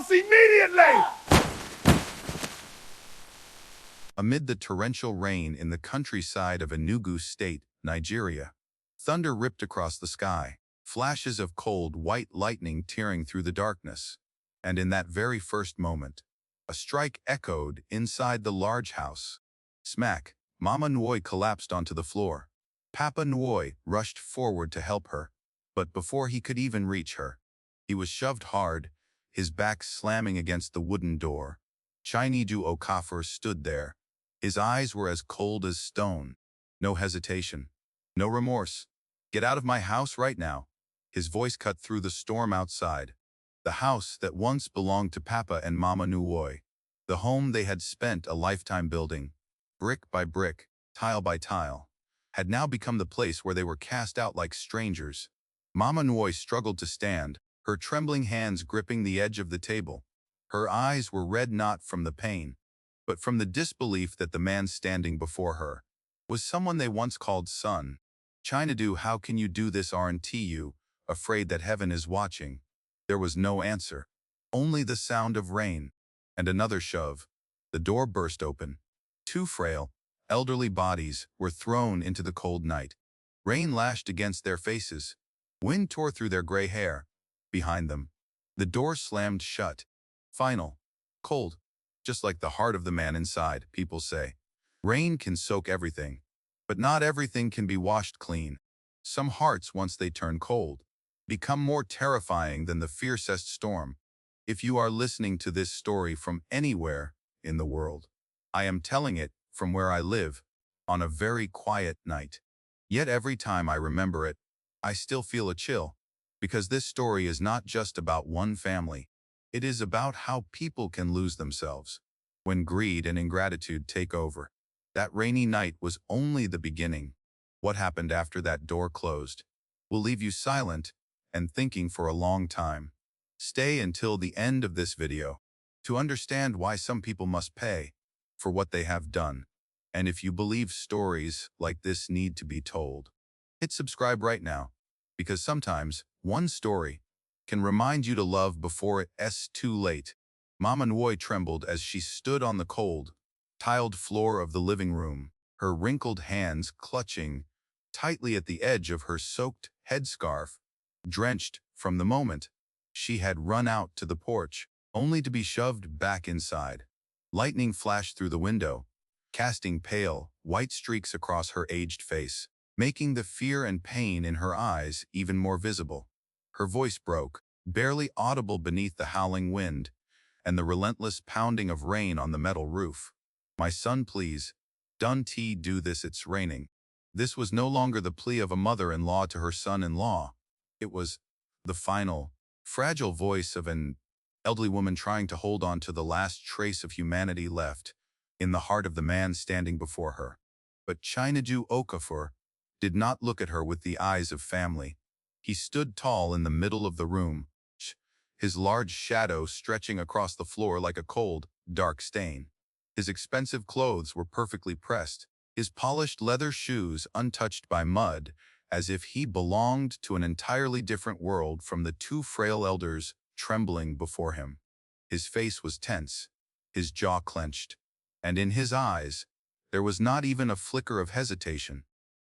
house immediately! Amid the torrential rain in the countryside of Enugu State, Nigeria, thunder ripped across the sky, flashes of cold, white lightning tearing through the darkness. And in that very first moment, a strike echoed inside the large house. Smack! Mama Nwoi collapsed onto the floor. Papa Nwoi rushed forward to help her, but before he could even reach her, he was shoved hard, his back slamming against the wooden door. Chinedu Okafor stood there. His eyes were as cold as stone. No hesitation. No remorse. "Get out of my house right now." His voice cut through the storm outside. The house that once belonged to Papa and Mama Nwoi. The home they had spent a lifetime building, brick by brick, tile by tile, had now become the place where they were cast out like strangers. Mama Nwoi struggled to stand, her trembling hands gripping the edge of the table. Her eyes were red not from the pain, but from the disbelief that the man standing before her was someone they once called son. "Chinedu, how can you do this? Aren't you afraid that heaven is watching?" There was no answer, only the sound of rain. And another shove. The door burst open. Two frail, elderly bodies were thrown into the cold night. Rain lashed against their faces. Wind tore through their gray hair. Behind them, the door slammed shut. Final. Cold. Just like the heart of the man inside, people say. Rain can soak everything, but not everything can be washed clean. Some hearts, once they turn cold, become more terrifying than the fiercest storm. If you are listening to this story from anywhere in the world, I am telling it from where I live, on a very quiet night. Yet every time I remember it, I still feel a chill, because this story is not just about one family. It is about how people can lose themselves when greed and ingratitude take over. That rainy night was only the beginning. What happened after that door closed will leave you silent and thinking for a long time. Stay until the end of this video to understand why some people must pay for what they have done. And if you believe stories like this need to be told, hit subscribe right now, because sometimes one story can remind you to love before it's too late. Mama Nwoi trembled as she stood on the cold, tiled floor of the living room, her wrinkled hands clutching tightly at the edge of her soaked headscarf, drenched from the moment she had run out to the porch, only to be shoved back inside. Lightning flashed through the window, casting pale, white streaks across her aged face, making the fear and pain in her eyes even more visible. Her voice broke, barely audible beneath the howling wind and the relentless pounding of rain on the metal roof. "My son, please, don't do this, it's raining." This was no longer the plea of a mother-in-law to her son-in-law. It was the final, fragile voice of an elderly woman trying to hold on to the last trace of humanity left in the heart of the man standing before her. But Chinedu Okafor did not look at her with the eyes of family. He stood tall in the middle of the room, his large shadow stretching across the floor like a cold, dark stain. His expensive clothes were perfectly pressed, his polished leather shoes untouched by mud, as if he belonged to an entirely different world from the two frail elders trembling before him. His face was tense, his jaw clenched, and in his eyes there was not even a flicker of hesitation.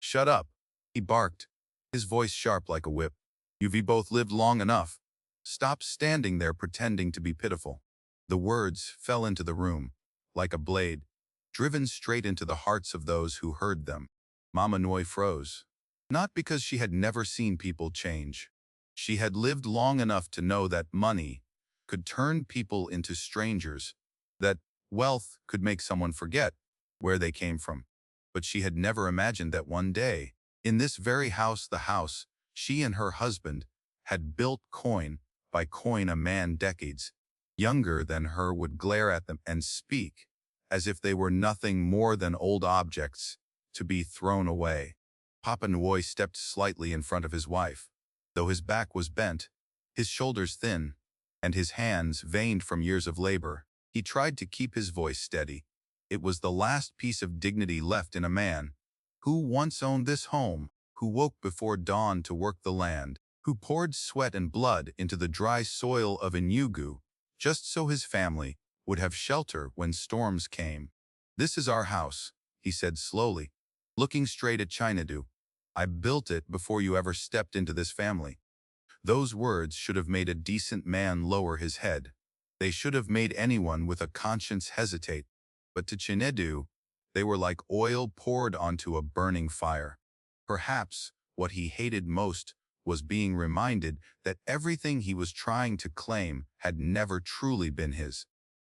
"Shut up," he barked, his voice sharp like a whip. "You've both lived long enough. Stop standing there pretending to be pitiful." The words fell into the room, like a blade, driven straight into the hearts of those who heard them. Mama Nwoi froze. Not because she had never seen people change. She had lived long enough to know that money could turn people into strangers, that wealth could make someone forget where they came from. But she had never imagined that one day, in this very house, the house she and her husband had built coin by coin, a man decades younger than her would glare at them and speak as if they were nothing more than old objects to be thrown away. Papa Nwoi stepped slightly in front of his wife. Though his back was bent, his shoulders thin, and his hands veined from years of labor, he tried to keep his voice steady. It was the last piece of dignity left in a man who once owned this home, who woke before dawn to work the land, who poured sweat and blood into the dry soil of Enugu just so his family would have shelter when storms came. "This is our house," he said slowly, looking straight at Chinadu. "I built it before you ever stepped into this family." Those words should have made a decent man lower his head. They should have made anyone with a conscience hesitate. But to Chinedu, they were like oil poured onto a burning fire. Perhaps what he hated most was being reminded that everything he was trying to claim had never truly been his.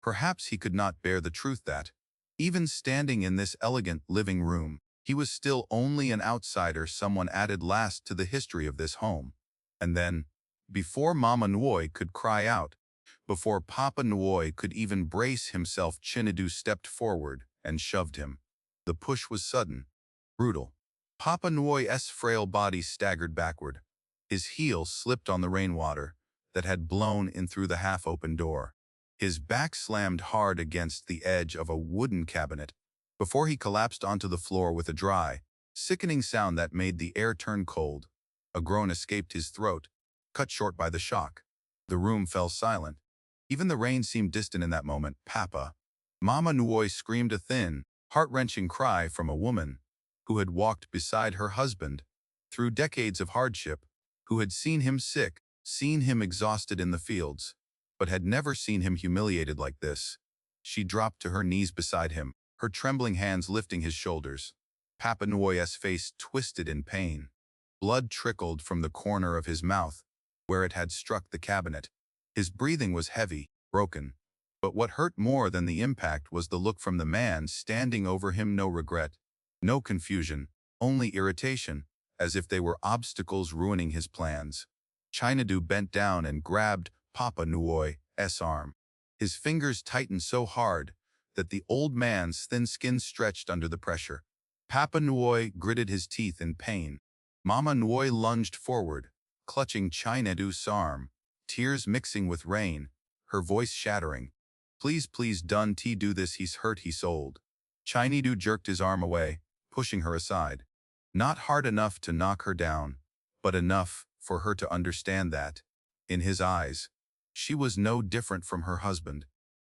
Perhaps he could not bear the truth that, even standing in this elegant living room, he was still only an outsider someone added last to the history of this home. And then, before Mama Nguoi could cry out, before Papa Nguoi could even brace himself, Chinedu stepped forward and shoved him. The push was sudden, brutal. Papa Nguoi's frail body staggered backward. His heel slipped on the rainwater that had blown in through the half-open door. His back slammed hard against the edge of a wooden cabinet before he collapsed onto the floor with a dry, sickening sound that made the air turn cold. A groan escaped his throat, cut short by the shock. The room fell silent. Even the rain seemed distant in that moment. "Papa!" Mama Nguoi screamed, a thin, heart-wrenching cry from a woman who had walked beside her husband through decades of hardship, who had seen him sick, seen him exhausted in the fields, but had never seen him humiliated like this. She dropped to her knees beside him, her trembling hands lifting his shoulders. Papa Nguoi's face twisted in pain. Blood trickled from the corner of his mouth, where it had struck the cabinet. His breathing was heavy, broken. But what hurt more than the impact was the look from the man standing over him. No regret, no confusion, only irritation, as if they were obstacles ruining his plans. Chinadu bent down and grabbed Papa Nguoi's arm. His fingers tightened so hard that the old man's thin skin stretched under the pressure. Papa Nguoi gritted his teeth in pain. Mama Nguoi lunged forward, clutching Chinadu's arm, tears mixing with rain, her voice shattering. "Please, please don't do this, he's hurt," he sobbed. Chinadu jerked his arm away, pushing her aside. Not hard enough to knock her down, but enough for her to understand that, in his eyes, she was no different from her husband.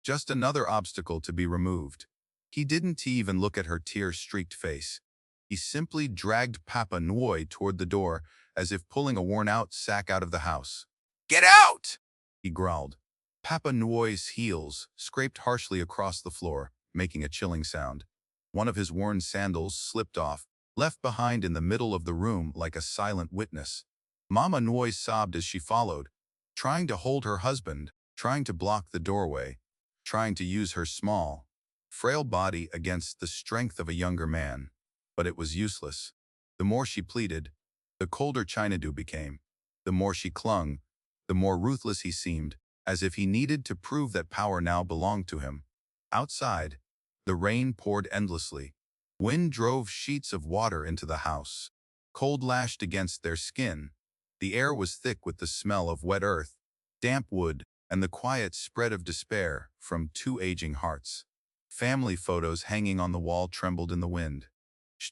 Just another obstacle to be removed. He didn't even look at her tear-streaked face. He simply dragged Papa Nguoi toward the door, as if pulling a worn-out sack out of the house. "Get out!" he growled. Papa Nguoi's heels scraped harshly across the floor, making a chilling sound. One of his worn sandals slipped off, left behind in the middle of the room like a silent witness. Mama Nguoi sobbed as she followed, trying to hold her husband, trying to block the doorway, trying to use her small, frail body against the strength of a younger man. But it was useless. The more she pleaded, the colder Chinadu became. The more she clung, the more ruthless he seemed, as if he needed to prove that power now belonged to him. Outside, the rain poured endlessly. Wind drove sheets of water into the house. Cold lashed against their skin. The air was thick with the smell of wet earth, damp wood, and the quiet spread of despair from two aging hearts. Family photos hanging on the wall trembled in the wind.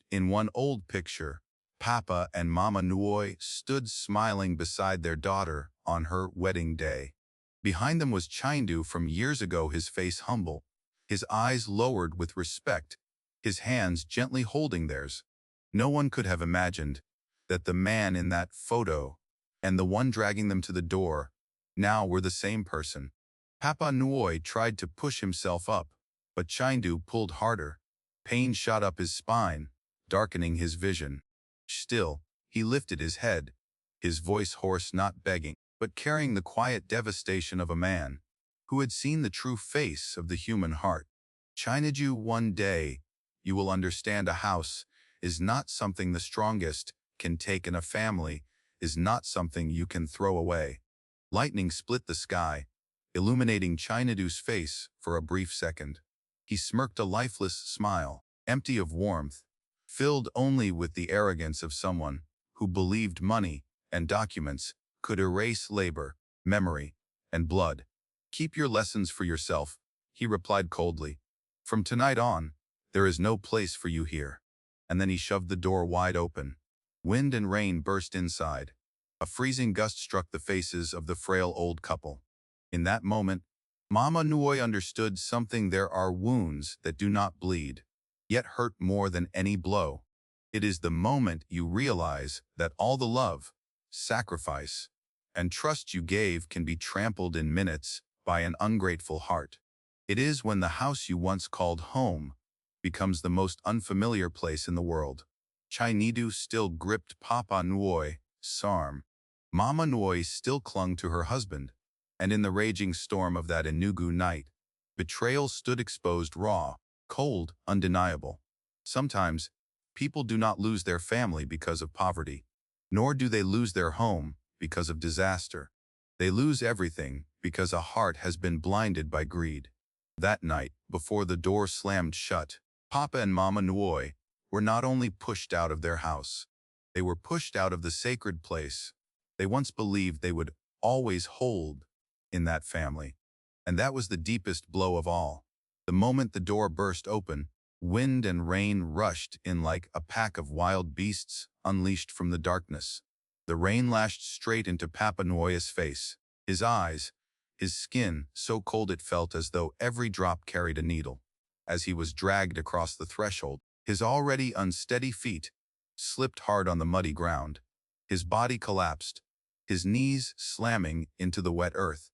In one old picture, Papa and Mama Nguoi stood smiling beside their daughter on her wedding day. Behind them was Chindu from years ago, his face humble, his eyes lowered with respect, his hands gently holding theirs. No one could have imagined that the man in that photo and the one dragging them to the door now were the same person. Papa Nguoi tried to push himself up, but Chindu pulled harder. Pain shot up his spine, darkening his vision. Still, he lifted his head, his voice hoarse, not begging, but carrying the quiet devastation of a man who had seen the true face of the human heart. "Chinaju, one day, you will understand a house is not something the strongest can take, and a family is not something you can throw away." Lightning split the sky, illuminating Chinadu's face for a brief second. He smirked a lifeless smile, empty of warmth, filled only with the arrogance of someone who believed money and documents could erase labor, memory, and blood. "Keep your lessons for yourself," he replied coldly. "From tonight on, there is no place for you here." And then he shoved the door wide open. Wind and rain burst inside. A freezing gust struck the faces of the frail old couple. In that moment, Mama Nui understood something: there are wounds that do not bleed, yet hurt more than any blow. It is the moment you realize that all the love, sacrifice, and trust you gave can be trampled in minutes by an ungrateful heart. It is when the house you once called home becomes the most unfamiliar place in the world. Chinidu still gripped Papa Nuo's arm. Mama Nui still clung to her husband, and in the raging storm of that Enugu night, betrayal stood exposed, raw, cold, undeniable. Sometimes, people do not lose their family because of poverty, nor do they lose their home because of disaster. They lose everything because a heart has been blinded by greed. That night, before the door slammed shut, Papa and Mama Nui were not only pushed out of their house, they were pushed out of the sacred place they once believed they would always hold in that family. And that was the deepest blow of all. The moment the door burst open, wind and rain rushed in like a pack of wild beasts unleashed from the darkness. The rain lashed straight into Papa Nuo's face, his eyes, his skin so cold it felt as though every drop carried a needle. As he was dragged across the threshold, his already unsteady feet slipped hard on the muddy ground. His body collapsed, his knees slamming into the wet earth.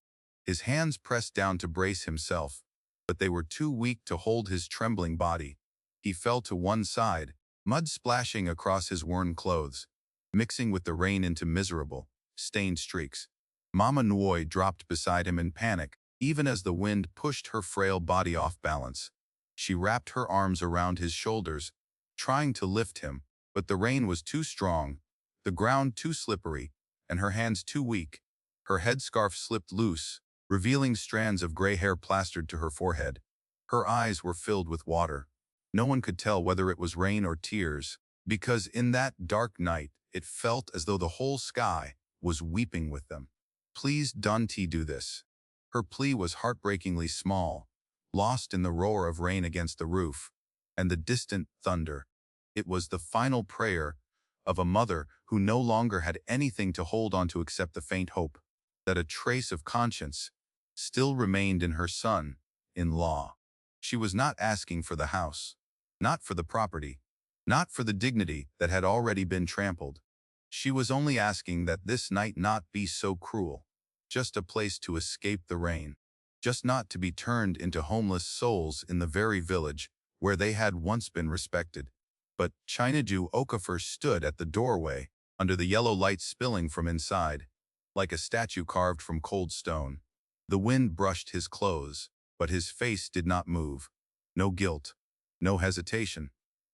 His hands pressed down to brace himself, but they were too weak to hold his trembling body. He fell to one side, mud splashing across his worn clothes, mixing with the rain into miserable, stained streaks. Mama Nui dropped beside him in panic, even as the wind pushed her frail body off balance. She wrapped her arms around his shoulders, trying to lift him, but the rain was too strong, the ground too slippery, and her hands too weak. Her headscarf slipped loose, revealing strands of gray hair plastered to her forehead. Her eyes were filled with water. No one could tell whether it was rain or tears, because in that dark night it felt as though the whole sky was weeping with them. "Please don't do this." Her plea was heartbreakingly small, lost in the roar of rain against the roof and the distant thunder. It was the final prayer of a mother who no longer had anything to hold on to except the faint hope that a trace of conscience still remained in her son-in-law. She was not asking for the house, not for the property, not for the dignity that had already been trampled. She was only asking that this night not be so cruel, just a place to escape the rain, just not to be turned into homeless souls in the very village where they had once been respected. But Chinidu Okafor stood at the doorway, under the yellow light spilling from inside, like a statue carved from cold stone. The wind brushed his clothes, but his face did not move. No guilt, no hesitation,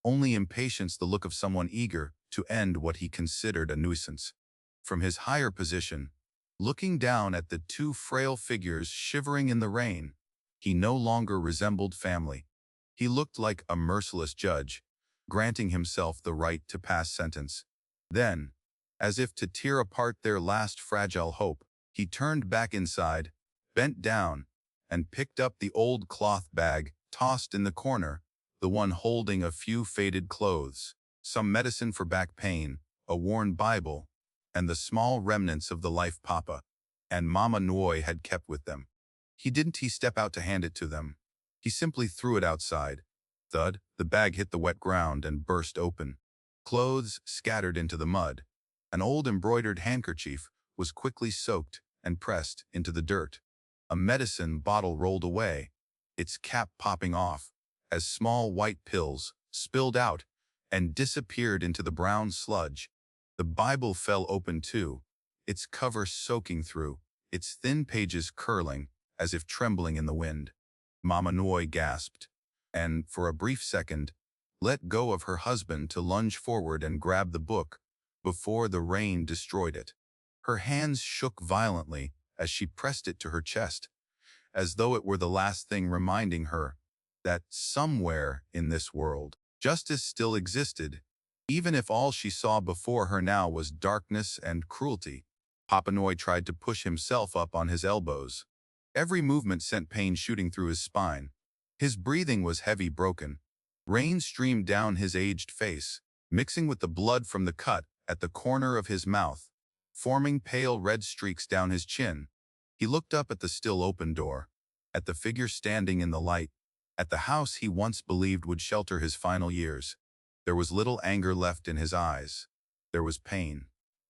only impatience, the look of someone eager to end what he considered a nuisance. From his higher position, looking down at the two frail figures shivering in the rain, he no longer resembled family. He looked like a merciless judge, granting himself the right to pass sentence. Then, as if to tear apart their last fragile hope, he turned back inside, bent down, and picked up the old cloth bag tossed in the corner, the one holding a few faded clothes, some medicine for back pain, a worn Bible, and the small remnants of the life Papa and Mama Nui had kept with them. He didn't step out to hand it to them. He simply threw it outside. Thud, the bag hit the wet ground and burst open. Clothes scattered into the mud. An old embroidered handkerchief was quickly soaked and pressed into the dirt. A medicine bottle rolled away, its cap popping off, as small white pills spilled out and disappeared into the brown sludge. The Bible fell open too, its cover soaking through, its thin pages curling as if trembling in the wind. Mama Nui gasped, and, for a brief second, let go of her husband to lunge forward and grab the book before the rain destroyed it. Her hands shook violently as she pressed it to her chest, as though it were the last thing reminding her that somewhere in this world, justice still existed, even if all she saw before her now was darkness and cruelty. Papa Nui tried to push himself up on his elbows. Every movement sent pain shooting through his spine. His breathing was heavy, broken. Rain streamed down his aged face, mixing with the blood from the cut at the corner of his mouth, forming pale red streaks down his chin. He looked up at the still open door. at the figure standing in the light, at the house he once believed would shelter his final years. There was little anger left in his eyes. There was pain,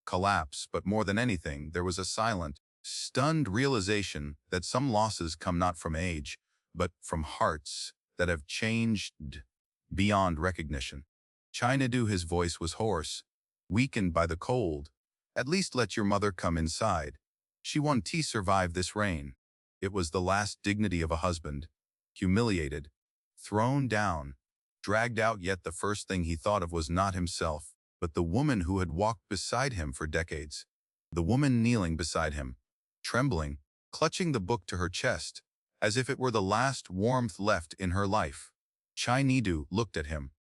collapse, but more than anything, there was a silent, stunned realization that some losses come not from age, but from hearts that have changed beyond recognition. China-do, his voice was hoarse, weakened by the cold. At least let your mother come inside. She won't survive this rain. It was the last dignity of a husband. Humiliated, thrown down, dragged out, yet the first thing he thought of was not himself, but the woman who had walked beside him for decades. The woman kneeling beside him, trembling, clutching the book to her chest, as if it were the last warmth left in her life. Chai-Nidu looked at him.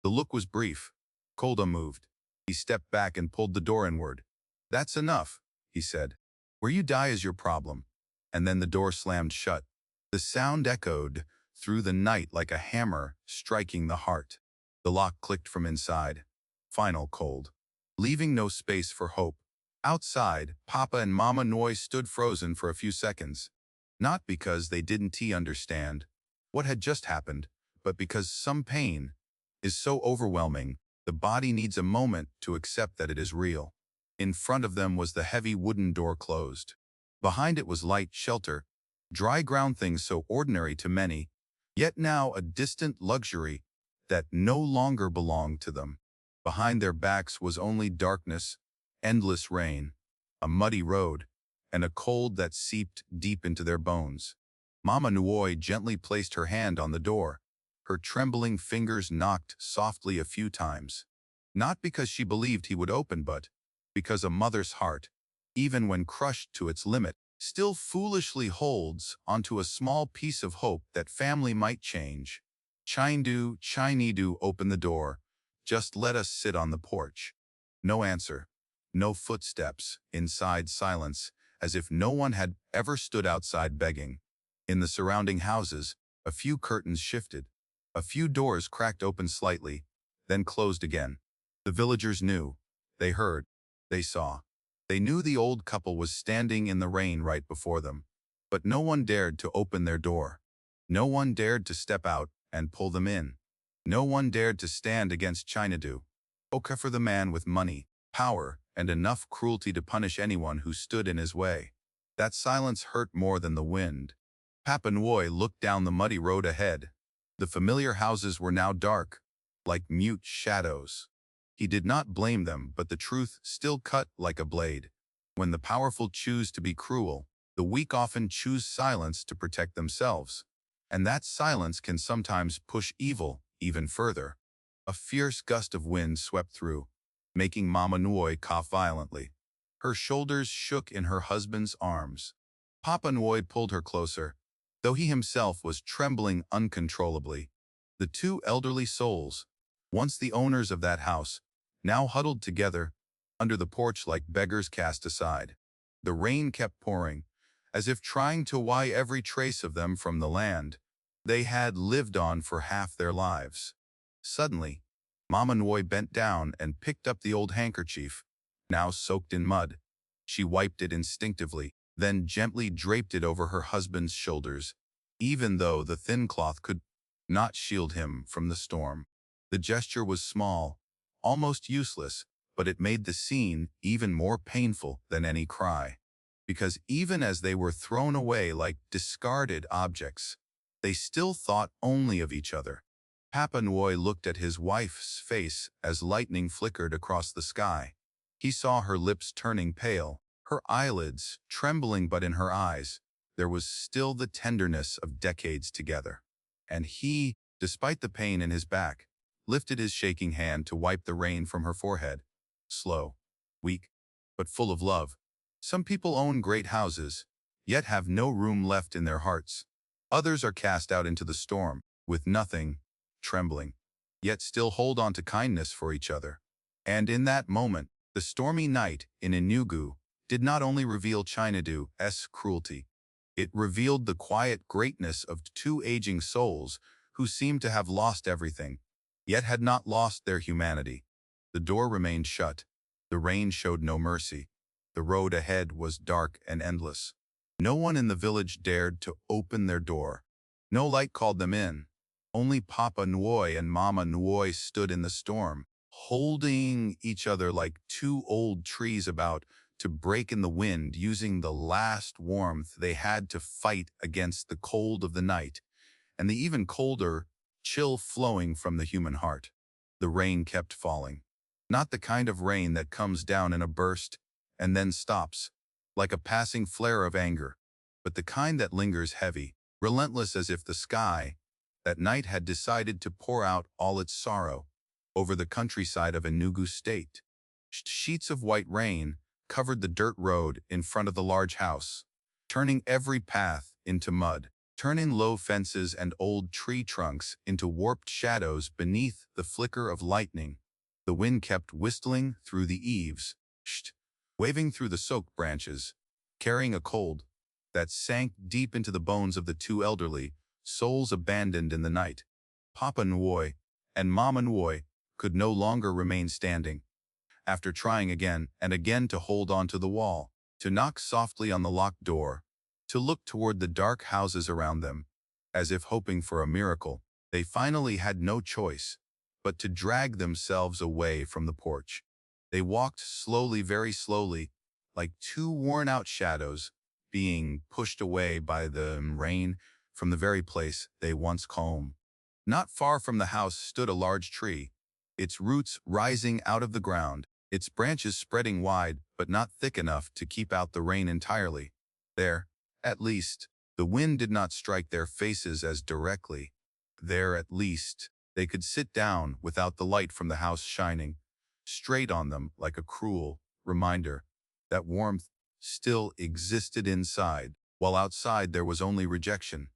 The look was brief, cold, unmoved. He stepped back and pulled the door inward. "That's enough," he said. "Where you die is your problem." And then the door slammed shut. The sound echoed through the night like a hammer striking the heart. The lock clicked from inside, final cold, leaving no space for hope. Outside, Papa and Mama Noi stood frozen for a few seconds. Not because they didn't understand what had just happened, but because some pain is so overwhelming, the body needs a moment to accept that it is real. In front of them was the heavy wooden door closed. Behind it was light, shelter, dry ground, things so ordinary to many, yet now a distant luxury that no longer belonged to them. Behind their backs was only darkness, endless rain, a muddy road, and a cold that seeped deep into their bones. Mama Nuoi gently placed her hand on the door. Her trembling fingers knocked softly a few times. Not because she believed he would open, but because a mother's heart, even when crushed to its limit, still foolishly holds onto a small piece of hope that family might change. Chai-Nidu, open the door. Just let us sit on the porch. No answer. No footsteps. Inside, silence, as if no one had ever stood outside begging. In the surrounding houses, a few curtains shifted. A few doors cracked open slightly, then closed again. The villagers knew. They heard. They saw. They knew the old couple was standing in the rain right before them. But no one dared to open their door. No one dared to step out and pull them in. No one dared to stand against China-do. Okay, for the man with money, power, and enough cruelty to punish anyone who stood in his way. That silence hurt more than the wind. Papa Nuoi looked down the muddy road ahead. The familiar houses were now dark, like mute shadows. He did not blame them, but the truth still cut like a blade. When the powerful choose to be cruel, the weak often choose silence to protect themselves. And that silence can sometimes push evil even further. A fierce gust of wind swept through, making Mama Nuoi cough violently. Her shoulders shook in her husband's arms. Papa Nuoi pulled her closer, though he himself was trembling uncontrollably. The two elderly souls, once the owners of that house, now huddled together under the porch like beggars cast aside. The rain kept pouring, as if trying to wipe every trace of them from the land they had lived on for half their lives. Suddenly, Mama Nuoi bent down and picked up the old handkerchief, now soaked in mud. She wiped it instinctively, then gently draped it over her husband's shoulders, even though the thin cloth could not shield him from the storm. The gesture was small, almost useless, but it made the scene even more painful than any cry. Because even as they were thrown away like discarded objects, they still thought only of each other. Papa Nuoi looked at his wife's face as lightning flickered across the sky. He saw her lips turning pale, her eyelids trembling, but in her eyes there was still the tenderness of decades together. And he, despite the pain in his back, lifted his shaking hand to wipe the rain from her forehead. Slow, weak, but full of love. Some people own great houses, yet have no room left in their hearts. Others are cast out into the storm, with nothing, trembling, yet still hold on to kindness for each other. And in that moment, the stormy night in Enugu did not only reveal China-do's cruelty, it revealed the quiet greatness of two aging souls who seemed to have lost everything, yet had not lost their humanity. The door remained shut. The rain showed no mercy. The road ahead was dark and endless. No one in the village dared to open their door. No light called them in. Only Papa Nwoy and Mama Nwoy stood in the storm, holding each other like two old trees about to break in the wind, using the last warmth they had to fight against the cold of the night and the even colder chill flowing from the human heart. The rain kept falling. Not the kind of rain that comes down in a burst and then stops, like a passing flare of anger, but the kind that lingers heavy, relentless, as if the sky that night had decided to pour out all its sorrow over the countryside of Enugu State. Sheets of white rain covered the dirt road in front of the large house, turning every path into mud, turning low fences and old tree trunks into warped shadows beneath the flicker of lightning. The wind kept whistling through the eaves, waving through the soaked branches, carrying a cold that sank deep into the bones of the two elderly souls abandoned in the night. Papa Nwoy and Mama Nwoy could no longer remain standing. After trying again and again to hold onto the wall, to knock softly on the locked door, to look toward the dark houses around them, as if hoping for a miracle, they finally had no choice but to drag themselves away from the porch. They walked slowly, very slowly, like two worn-out shadows being pushed away by the rain from the very place they once called home. Not far from the house stood a large tree, its roots rising out of the ground, its branches spreading wide but not thick enough to keep out the rain entirely. There, at least, the wind did not strike their faces as directly. There, at least, they could sit down without the light from the house shining straight on them like a cruel reminder that warmth still existed inside, while outside there was only rejection.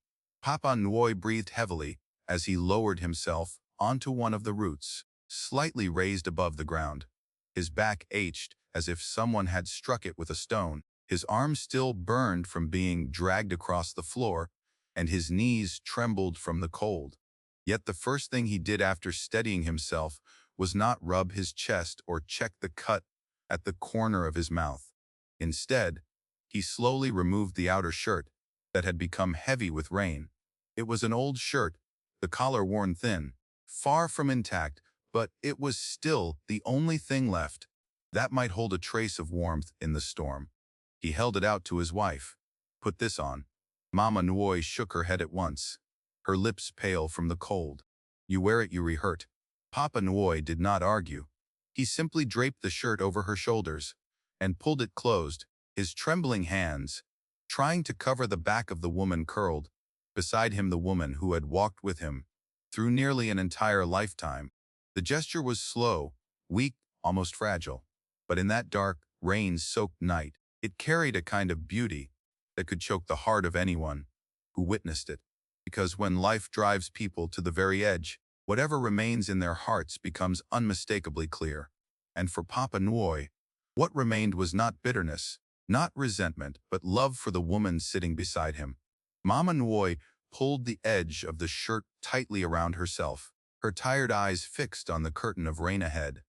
Papa Nwoy breathed heavily as he lowered himself onto one of the roots, slightly raised above the ground. His back ached as if someone had struck it with a stone. His arms still burned from being dragged across the floor, and his knees trembled from the cold. Yet the first thing he did after steadying himself was not rub his chest or check the cut at the corner of his mouth. Instead, he slowly removed the outer shirt that had become heavy with rain. It was an old shirt, the collar worn thin, far from intact, but it was still the only thing left that might hold a trace of warmth in the storm. He held it out to his wife. "Put this on." Mama Nwoy shook her head at once, her lips pale from the cold. "You wear it, you hurt." Papa Nwoy did not argue. He simply draped the shirt over her shoulders and pulled it closed, his trembling hands trying to cover the back of the woman curled beside him, the woman who had walked with him through nearly an entire lifetime. The gesture was slow, weak, almost fragile, but in that dark, rain-soaked night, it carried a kind of beauty that could choke the heart of anyone who witnessed it. Because when life drives people to the very edge, whatever remains in their hearts becomes unmistakably clear. And for Papa Nwoy, what remained was not bitterness, not resentment, but love for the woman sitting beside him. Mama Nwoy pulled the edge of the shirt tightly around herself, her tired eyes fixed on the curtain of rain ahead.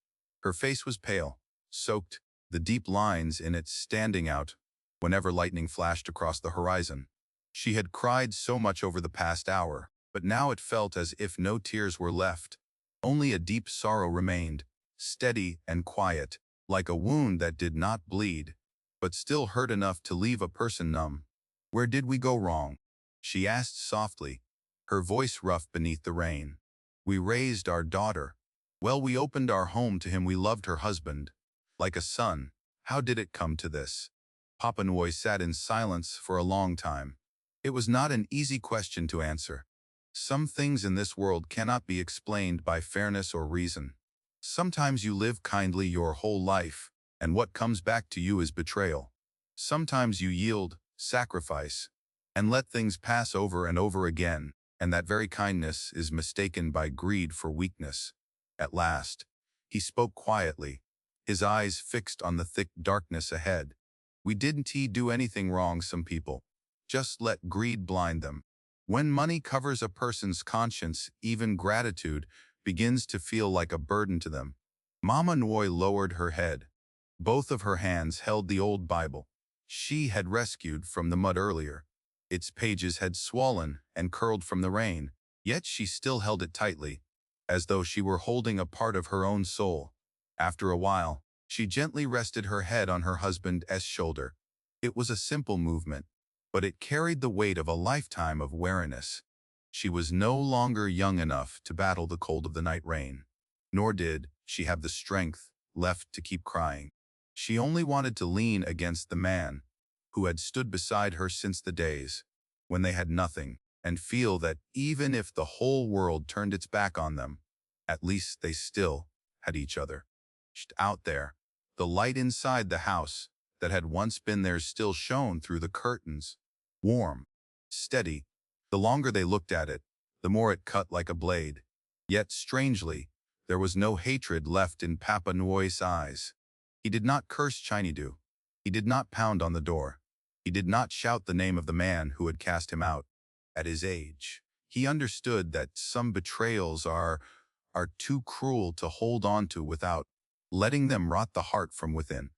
Her face was pale, soaked, the deep lines in it standing out whenever lightning flashed across the horizon. She had cried so much over the past hour, but now it felt as if no tears were left. Only a deep sorrow remained, steady and quiet, like a wound that did not bleed, but still hurt enough to leave a person numb. "Where did we go wrong?" she asked softly, her voice rough beneath the rain. "We raised our daughter. Well, we opened our home to him. We loved her husband like a son. How did it come to this?" Papa Nwoy sat in silence for a long time. It was not an easy question to answer. Some things in this world cannot be explained by fairness or reason. Sometimes you live kindly your whole life, and what comes back to you is betrayal. Sometimes you yield, sacrifice, and let things pass over and over again, and that very kindness is mistaken by greed for weakness. At last, he spoke quietly, his eyes fixed on the thick darkness ahead. "We didn't do anything wrong, some people. Just let greed blind them. When money covers a person's conscience, even gratitude begins to feel like a burden to them." Mama Nwoy lowered her head. Both of her hands held the old Bible. she had rescued from the mud earlier. Its pages had swollen and curled from the rain, yet she still held it tightly, as though she were holding a part of her own soul. After a while, she gently rested her head on her husband's shoulder. It was a simple movement, but it carried the weight of a lifetime of weariness. She was no longer young enough to battle the cold of the night rain, nor did she have the strength left to keep crying. She only wanted to lean against the man who had stood beside her since the days when they had nothing, and feel that even if the whole world turned its back on them, at least they still had each other. Out there, the light inside the house that had once been theirs still shone through the curtains. Warm, steady. The longer they looked at it, the more it cut like a blade. Yet, strangely, there was no hatred left in Papa Nuo's eyes. He did not curse Chinidu. He did not pound on the door. He did not shout the name of the man who had cast him out. At his age, he understood that some betrayals are too cruel to hold on to without letting them rot the heart from within.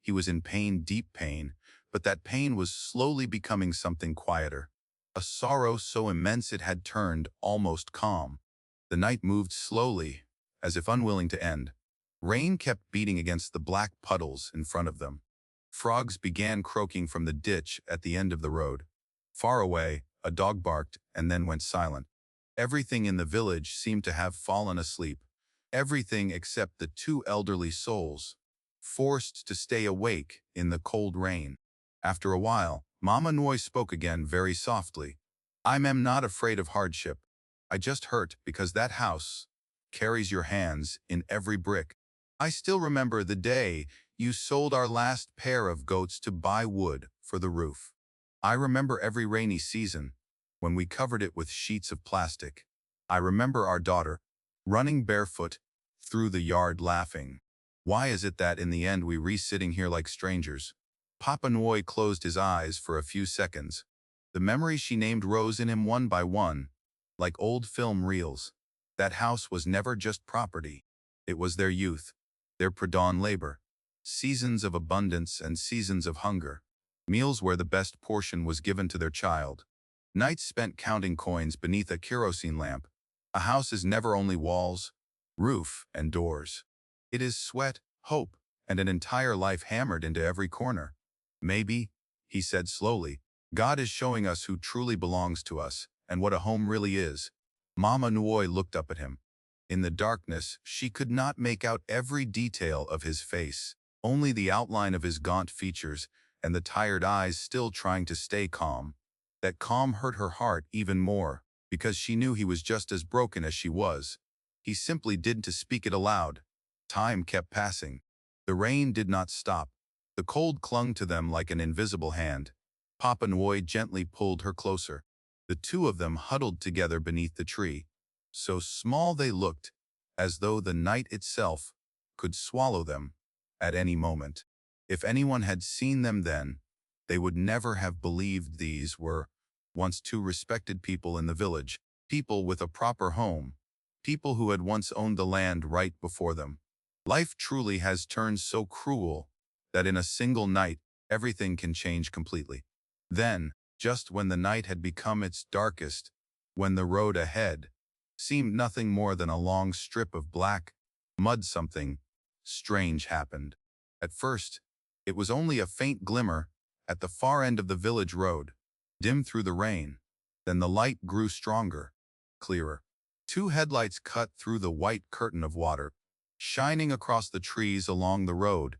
He was in pain, deep pain, but that pain was slowly becoming something quieter. A sorrow so immense it had turned almost calm. The night moved slowly, as if unwilling to end. Rain kept beating against the black puddles in front of them. Frogs began croaking from the ditch at the end of the road. Far away, a dog barked and then went silent. Everything in the village seemed to have fallen asleep. Everything except the two elderly souls, forced to stay awake in the cold rain. After a while, Mama Noi spoke again very softly. I am not afraid of hardship. I just hurt because that house carries your hands in every brick. I still remember the day you sold our last pair of goats to buy wood for the roof. I remember every rainy season when we covered it with sheets of plastic. I remember our daughter running barefoot through the yard laughing. Why is it that in the end we re-sitting here like strangers? Papa Noi closed his eyes for a few seconds. The memories she named rose in him one by one, like old film reels. That house was never just property. It was their youth, their pre-dawn labor, seasons of abundance and seasons of hunger, meals where the best portion was given to their child, nights spent counting coins beneath a kerosene lamp. A house is never only walls, roof, and doors. It is sweat, hope, and an entire life hammered into every corner. Maybe, he said slowly, God is showing us who truly belongs to us and what a home really is. Mama Nuoi looked up at him. In the darkness, she could not make out every detail of his face, only the outline of his gaunt features and the tired eyes still trying to stay calm. That calm hurt her heart even more, because she knew he was just as broken as she was. He simply didn't speak it aloud. Time kept passing. The rain did not stop. The cold clung to them like an invisible hand. Papa Noi gently pulled her closer. The two of them huddled together beneath the tree. So small they looked, as though the night itself could swallow them at any moment. If anyone had seen them then, they would never have believed these were once two respected people in the village, people with a proper home, people who had once owned the land right before them. Life truly has turned so cruel that in a single night, everything can change completely. Then, just when the night had become its darkest, when the road ahead seemed nothing more than a long strip of black mud, something strange happened. At first, it was only a faint glimmer at the far end of the village road, dim through the rain. Then the light grew stronger, clearer. Two headlights cut through the white curtain of water, shining across the trees along the road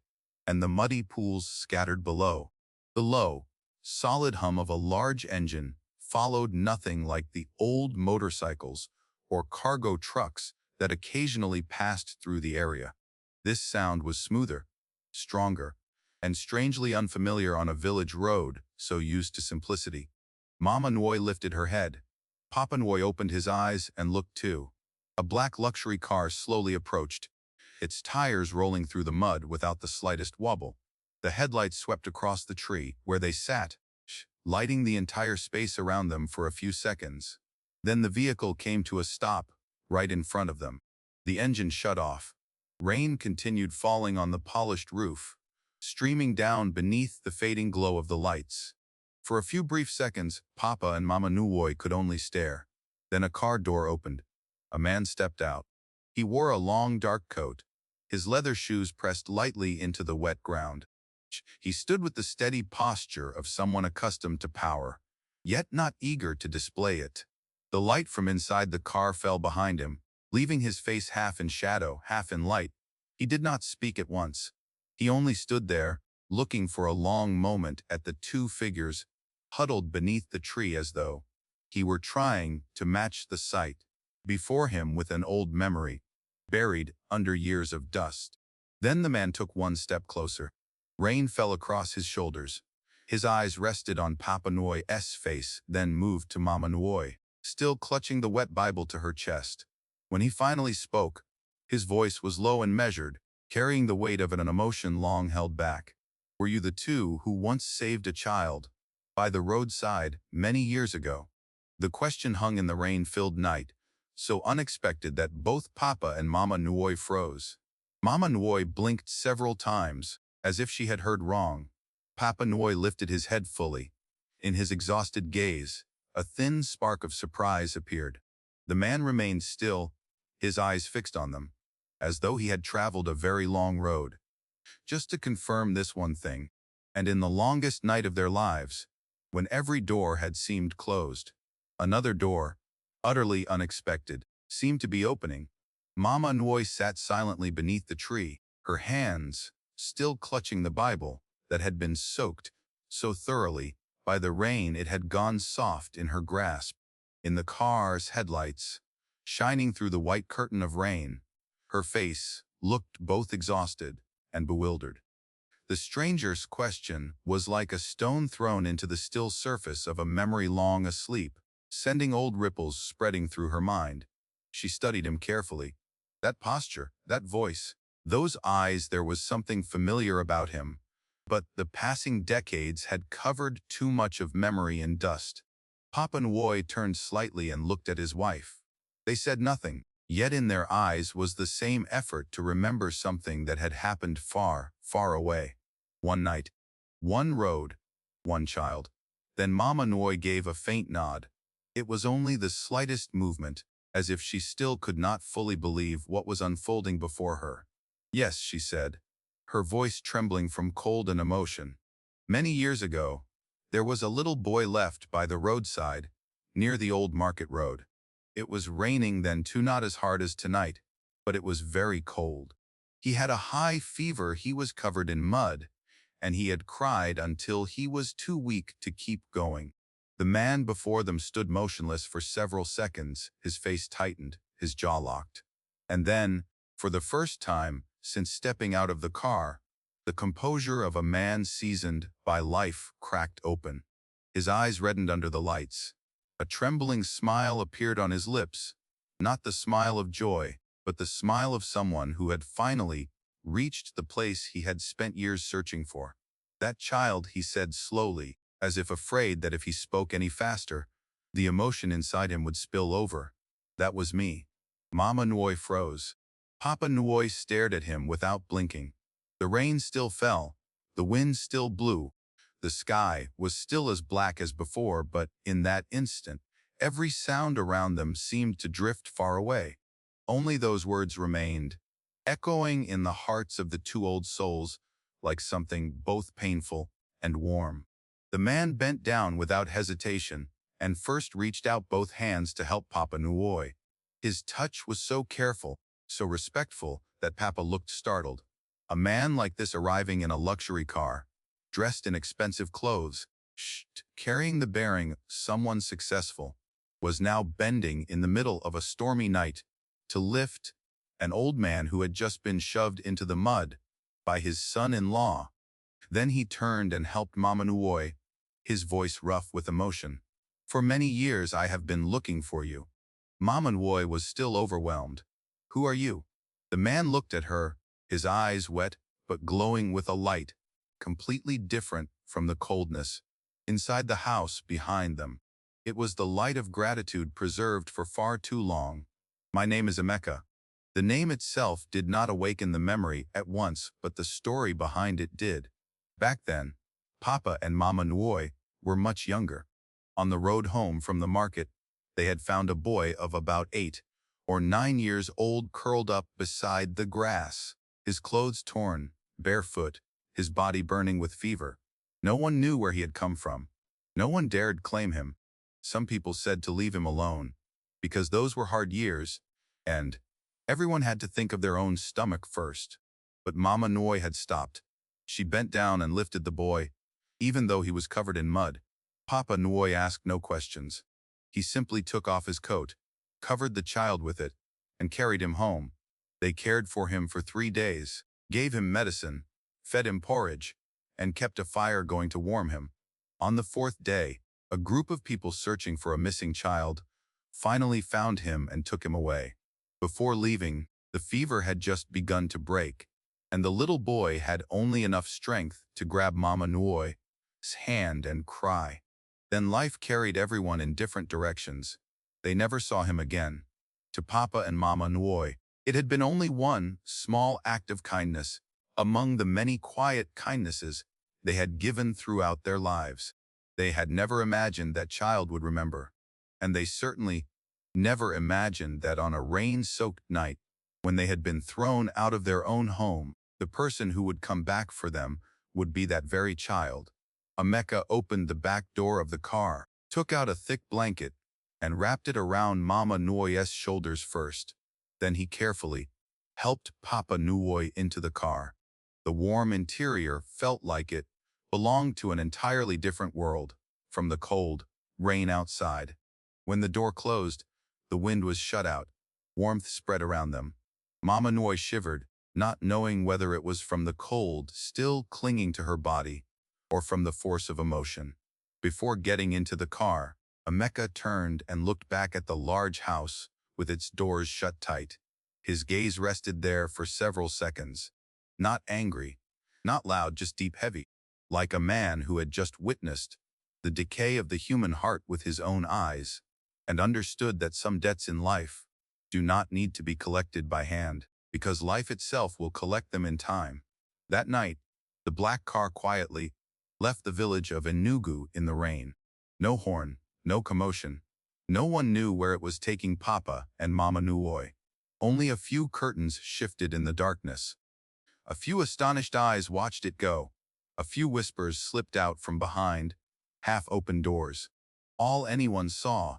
and the muddy pools scattered below. The low, solid hum of a large engine followed, nothing like the old motorcycles or cargo trucks that occasionally passed through the area. This sound was smoother, stronger, and strangely unfamiliar on a village road so used to simplicity. Mama Noi lifted her head. Papa Noi opened his eyes and looked too. A black luxury car slowly approached, its tires rolling through the mud without the slightest wobble. The headlights swept across the tree where they sat, lighting the entire space around them for a few seconds. Then the vehicle came to a stop right in front of them. The engine shut off. Rain continued falling on the polished roof, streaming down beneath the fading glow of the lights. For a few brief seconds, Papa and Mama Nuoi could only stare. Then a car door opened. A man stepped out. He wore a long dark coat, his leather shoes pressed lightly into the wet ground. He stood with the steady posture of someone accustomed to power, yet not eager to display it. The light from inside the car fell behind him, leaving his face half in shadow, half in light. He did not speak at once. He only stood there, looking for a long moment at the two figures huddled beneath the tree as though he were trying to match the sight before him with an old memory, buried under years of dust. Then the man took one step closer. Rain fell across his shoulders. His eyes rested on Papa Nuoi's face, then moved to Mama Nuoi, still clutching the wet Bible to her chest. When he finally spoke, his voice was low and measured, carrying the weight of an emotion long held back. Were you the two who once saved a child by the roadside many years ago? The question hung in the rain-filled night, so unexpected that both Papa and Mama Nuoi froze. Mama Nuoi blinked several times, as if she had heard wrong. Papa Nuoi lifted his head fully. In his exhausted gaze, a thin spark of surprise appeared. The man remained still, his eyes fixed on them, as though he had traveled a very long road. Just to confirm this one thing, and in the longest night of their lives, when every door had seemed closed, another door, utterly unexpected, seemed to be opening. Mama Nuoi sat silently beneath the tree, her hands still clutching the Bible that had been soaked so thoroughly by the rain it had gone soft in her grasp. In the car's headlights, shining through the white curtain of rain, her face looked both exhausted and bewildered. The stranger's question was like a stone thrown into the still surface of a memory long asleep, sending old ripples spreading through her mind. She studied him carefully. That posture, that voice, those eyes, there was something familiar about him. But the passing decades had covered too much of memory in dust. Papa Nuoi turned slightly and looked at his wife. They said nothing, yet in their eyes was the same effort to remember something that had happened far, far away. One night, one road, one child. Then Mama Nuoi gave a faint nod. It was only the slightest movement, as if she still could not fully believe what was unfolding before her. Yes, she said, her voice trembling from cold and emotion. Many years ago, there was a little boy left by the roadside, near the old market road. It was raining then too, not as hard as tonight, but it was very cold. He had a high fever, he was covered in mud, and he had cried until he was too weak to keep going. The man before them stood motionless for several seconds, his face tightened, his jaw locked. And then, for the first time since stepping out of the car, the composure of a man seasoned by life cracked open. His eyes reddened under the lights. A trembling smile appeared on his lips, not the smile of joy, but the smile of someone who had finally reached the place he had spent years searching for. That child, he said slowly, as if afraid that if he spoke any faster, the emotion inside him would spill over. That was me. Mama Nuoi froze. Papa Nuoi stared at him without blinking. The rain still fell, the wind still blew, the sky was still as black as before, but in that instant, every sound around them seemed to drift far away. Only those words remained, echoing in the hearts of the two old souls, like something both painful and warm. The man bent down without hesitation, and first reached out both hands to help Papa Nuoi. His touch was so careful, so respectful, that Papa looked startled. A man like this arriving in a luxury car, dressed in expensive clothes, carrying the bearing of someone successful, was now bending in the middle of a stormy night to lift an old man who had just been shoved into the mud by his son-in-law. Then he turned and helped Mama Nuoi, his voice rough with emotion. For many years I have been looking for you. Mama Nuoi was still overwhelmed. Who are you? The man looked at her, his eyes wet but glowing with a light, completely different from the coldness inside the house behind them. It was the light of gratitude preserved for far too long. My name is Emeka. The name itself did not awaken the memory at once, but the story behind it did. Back then, Papa and Mama Nuoi were much younger. On the road home from the market, they had found a boy of about 8 or 9 years old curled up beside the grass, his clothes torn, barefoot, his body burning with fever. No one knew where he had come from. No one dared claim him. Some people said to leave him alone, because those were hard years, and everyone had to think of their own stomach first. But Mama Noi had stopped. She bent down and lifted the boy, even though he was covered in mud. Papa Noi asked no questions. He simply took off his coat, covered the child with it, and carried him home. They cared for him for 3 days, gave him medicine, fed him porridge, and kept a fire going to warm him. On the 4th day, a group of people searching for a missing child finally found him and took him away. Before leaving, the fever had just begun to break, and the little boy had only enough strength to grab Mama Nuoi's hand and cry. Then life carried everyone in different directions. They never saw him again. To Papa and Mama Nuoi, it had been only one small act of kindness among the many quiet kindnesses they had given throughout their lives. They had never imagined that child would remember, and they certainly never imagined that on a rain-soaked night, when they had been thrown out of their own home, the person who would come back for them would be that very child. Emeka opened the back door of the car, took out a thick blanket, and wrapped it around Mama Nuoi's shoulders first. Then he carefully helped Papa Nuoi into the car. The warm interior felt like it belonged to an entirely different world from the cold rain outside. When the door closed, the wind was shut out. Warmth spread around them. Mama Nuoi shivered, not knowing whether it was from the cold still clinging to her body or from the force of emotion. Before getting into the car, Emeka turned and looked back at the large house with its doors shut tight. His gaze rested there for several seconds. Not angry, not loud, just deep, heavy, like a man who had just witnessed the decay of the human heart with his own eyes, and understood that some debts in life do not need to be collected by hand, because life itself will collect them in time. That night, the black car quietly left the village of Enugu in the rain. No horn, no commotion. No one knew where it was taking Papa and Mama Nuoi. Only a few curtains shifted in the darkness. A few astonished eyes watched it go. A few whispers slipped out from behind half-open doors. All anyone saw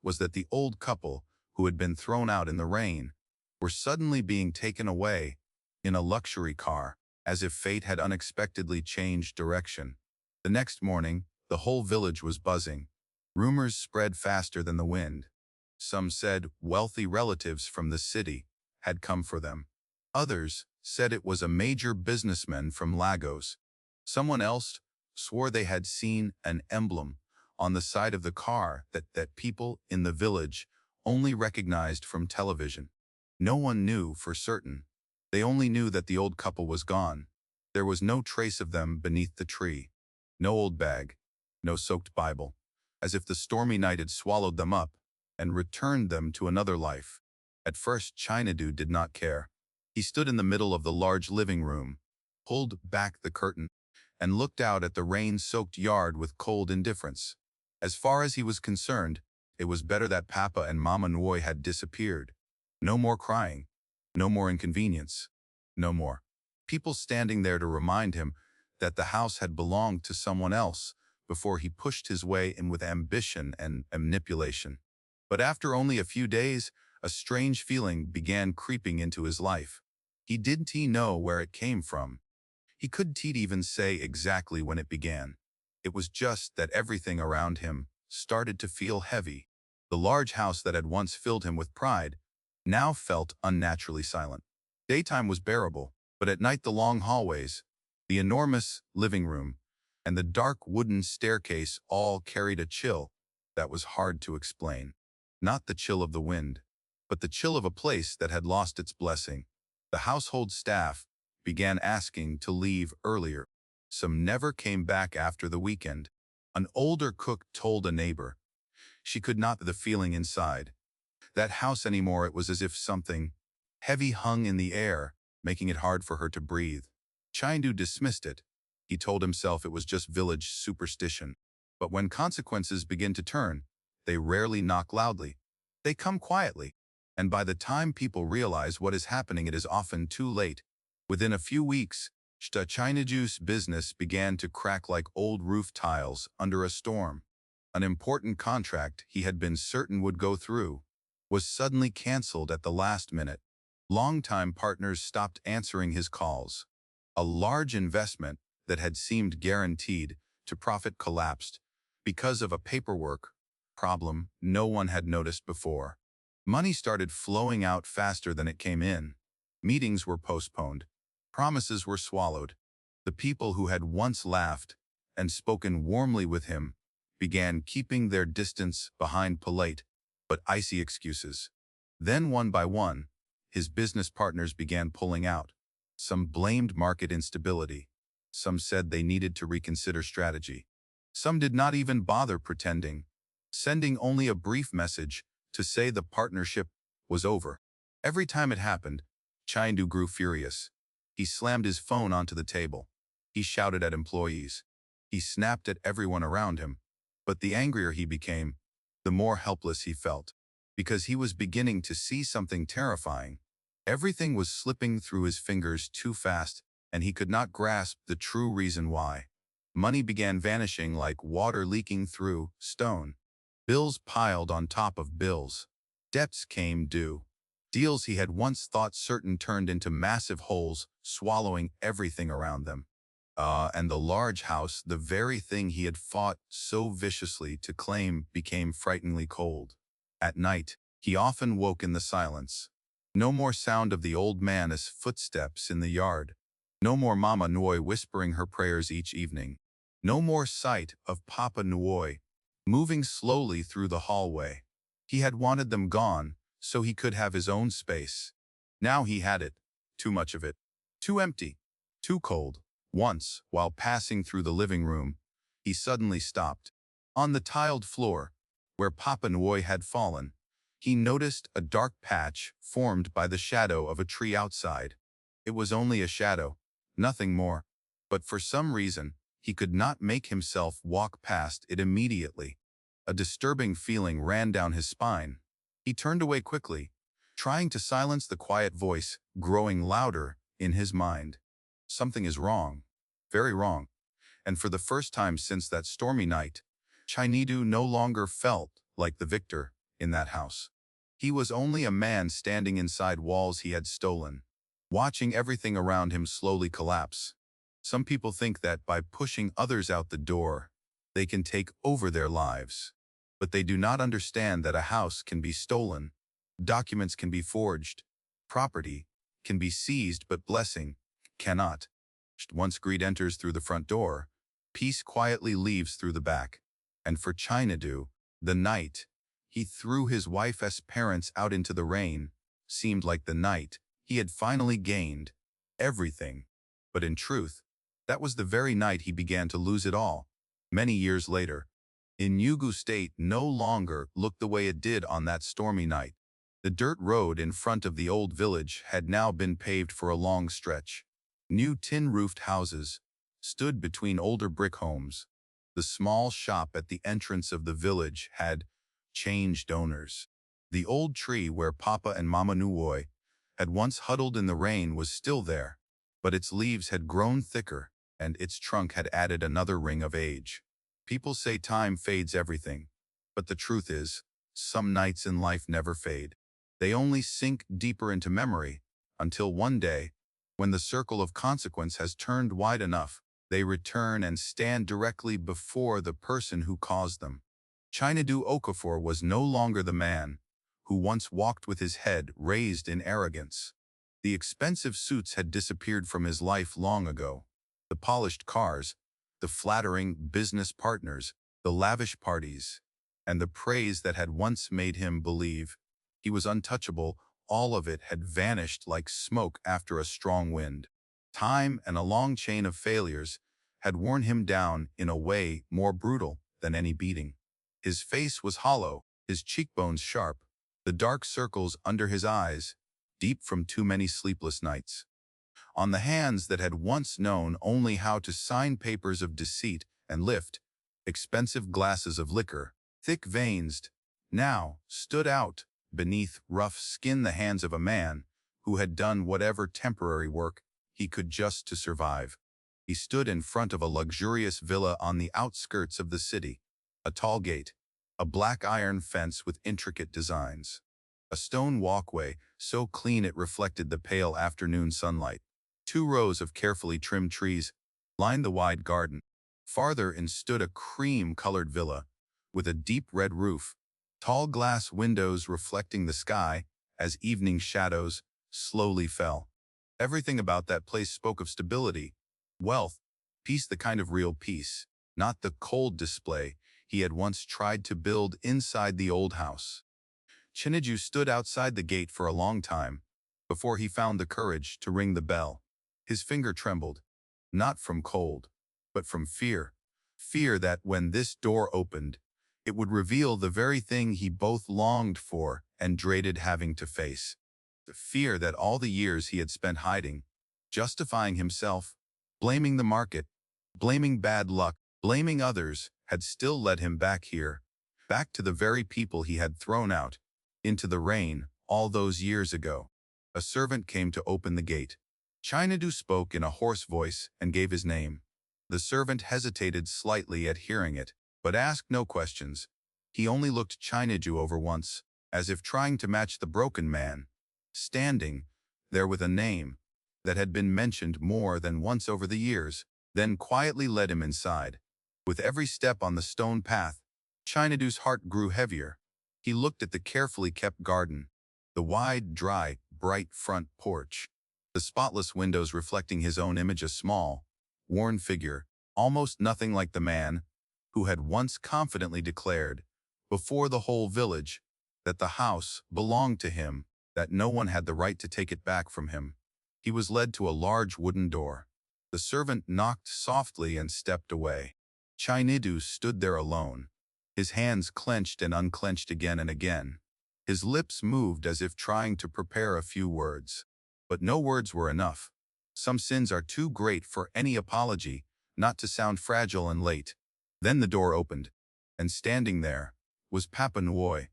was that the old couple who had been thrown out in the rain were suddenly being taken away in a luxury car, as if fate had unexpectedly changed direction. The next morning, the whole village was buzzing. Rumors spread faster than the wind. Some said wealthy relatives from the city had come for them. Others said it was a major businessman from Lagos. Someone else swore they had seen an emblem on the side of the car that people in the village only recognized from television. No one knew for certain. They only knew that the old couple was gone. There was no trace of them beneath the tree. No old bag, no soaked Bible, as if the stormy night had swallowed them up and returned them to another life. At first, Chinadu did not care. He stood in the middle of the large living room, pulled back the curtain, and looked out at the rain-soaked yard with cold indifference. As far as he was concerned, it was better that Papa and Mama Nuoi had disappeared. No more crying, no more inconvenience, no more people standing there to remind him that the house had belonged to someone else before he pushed his way in with ambition and manipulation. But after only a few days, a strange feeling began creeping into his life. He didn't know where it came from. He couldn't even say exactly when it began. It was just that everything around him started to feel heavy. The large house that had once filled him with pride now felt unnaturally silent. Daytime was bearable, but at night the long hallways, the enormous living room, and the dark wooden staircase all carried a chill that was hard to explain. Not the chill of the wind, but the chill of a place that had lost its blessing. The household staff began asking to leave earlier. Some never came back after the weekend. An older cook told a neighbor she could not the feeling inside that house anymore. It was as if something heavy hung in the air, making it hard for her to breathe. Chindu dismissed it. He told himself it was just village superstition. But when consequences begin to turn, they rarely knock loudly. They come quietly. And by the time people realize what is happening, it is often too late. Within a few weeks, Chinaju's business began to crack like old roof tiles under a storm. An important contract he had been certain would go through was suddenly canceled at the last minute. Longtime partners stopped answering his calls. A large investment that had seemed guaranteed to profit collapsed because of a paperwork problem no one had noticed before. Money started flowing out faster than it came in. Meetings were postponed. Promises were swallowed. The people who had once laughed and spoken warmly with him began keeping their distance behind polite but icy excuses. Then one by one, his business partners began pulling out. Some blamed market instability. Some said they needed to reconsider strategy. Some did not even bother pretending, sending only a brief message to say the partnership was over. Every time it happened, Chengdu grew furious. He slammed his phone onto the table. He shouted at employees. He snapped at everyone around him. But the angrier he became, the more helpless he felt, because he was beginning to see something terrifying. Everything was slipping through his fingers too fast, and he could not grasp the true reason why. Money began vanishing like water leaking through stone. Bills piled on top of bills. Debts came due. Deals he had once thought certain turned into massive holes, swallowing everything around them. And the large house, the very thing he had fought so viciously to claim, became frighteningly cold. At night, he often woke in the silence. No more sound of the old man's footsteps in the yard. No more Mama Nui whispering her prayers each evening. No more sight of Papa Nui moving slowly through the hallway. He had wanted them gone so he could have his own space. Now he had it. Too much of it. Too empty. Too cold. Once, while passing through the living room, he suddenly stopped. On the tiled floor, where Papa Nui had fallen, he noticed a dark patch formed by the shadow of a tree outside. It was only a shadow, nothing more. But for some reason, he could not make himself walk past it immediately. A disturbing feeling ran down his spine. He turned away quickly, trying to silence the quiet voice growing louder in his mind. Something is wrong. Very wrong. And for the first time since that stormy night, Chengdu no longer felt like the victor in that house. He was only a man standing inside walls he had stolen, watching everything around him slowly collapse. Some people think that by pushing others out the door, they can take over their lives. But they do not understand that a house can be stolen, documents can be forged, property can be seized, but blessing cannot. Once greed enters through the front door, peace quietly leaves through the back. And for Chengdu, the night he threw his wife's parents out into the rain seemed like the night he had finally gained everything. But in truth, that was the very night he began to lose it all. Many years later, Enugu State no longer looked the way it did on that stormy night. The dirt road in front of the old village had now been paved for a long stretch. New tin-roofed houses stood between older brick homes. The small shop at the entrance of the village had changed owners. The old tree where Papa and Mama Nui had once huddled in the rain was still there, but its leaves had grown thicker and its trunk had added another ring of age. People say time fades everything, but the truth is, some nights in life never fade. They only sink deeper into memory until one day, when the circle of consequence has turned wide enough, they return and stand directly before the person who caused them. Chengdu Okafor was no longer the man who once walked with his head raised in arrogance. The expensive suits had disappeared from his life long ago. The polished cars, the flattering business partners, the lavish parties, and the praise that had once made him believe he was untouchable, all of it had vanished like smoke after a strong wind. Time and a long chain of failures had worn him down in a way more brutal than any beating. His face was hollow, his cheekbones sharp, the dark circles under his eyes, deep from too many sleepless nights. on the hands that had once known only how to sign papers of deceit and lift expensive glasses of liquor. Thick veins now stood out beneath rough skin, the hands of a man who had done whatever temporary work he could just to survive. He stood in front of a luxurious villa on the outskirts of the city. A tall gate, a black iron fence with intricate designs, a stone walkway so clean it reflected the pale afternoon sunlight. 2 rows of carefully trimmed trees lined the wide garden. Farther in stood a cream-colored villa with a deep red roof, tall glass windows reflecting the sky as evening shadows slowly fell. Everything about that place spoke of stability, wealth, peace, the kind of real peace, not the cold display he had once tried to build inside the old house. Chiniju stood outside the gate for a long time before he found the courage to ring the bell. His finger trembled, not from cold, but from fear. Fear that when this door opened, it would reveal the very thing he both longed for and dreaded having to face. The fear that all the years he had spent hiding, justifying himself, blaming the market, blaming bad luck, blaming others, had still led him back here, back to the very people he had thrown out into the rain all those years ago. A servant came to open the gate. Chinadu spoke in a hoarse voice and gave his name. The servant hesitated slightly at hearing it, but asked no questions. He only looked Chinaju over once, as if trying to match the broken man, standing there with a name that had been mentioned more than once over the years, then quietly led him inside. With every step on the stone path, Chinadu's heart grew heavier. He looked at the carefully kept garden, the wide, dry, bright front porch, the spotless windows reflecting his own image, a small, worn figure, almost nothing like the man who had once confidently declared, before the whole village, that the house belonged to him, that no one had the right to take it back from him. He was led to a large wooden door. The servant knocked softly and stepped away. Chinidu stood there alone, his hands clenched and unclenched again and again. His lips moved as if trying to prepare a few words. But no words were enough. Some sins are too great for any apology not to sound fragile and late. Then the door opened, and standing there was Papa Nuoi.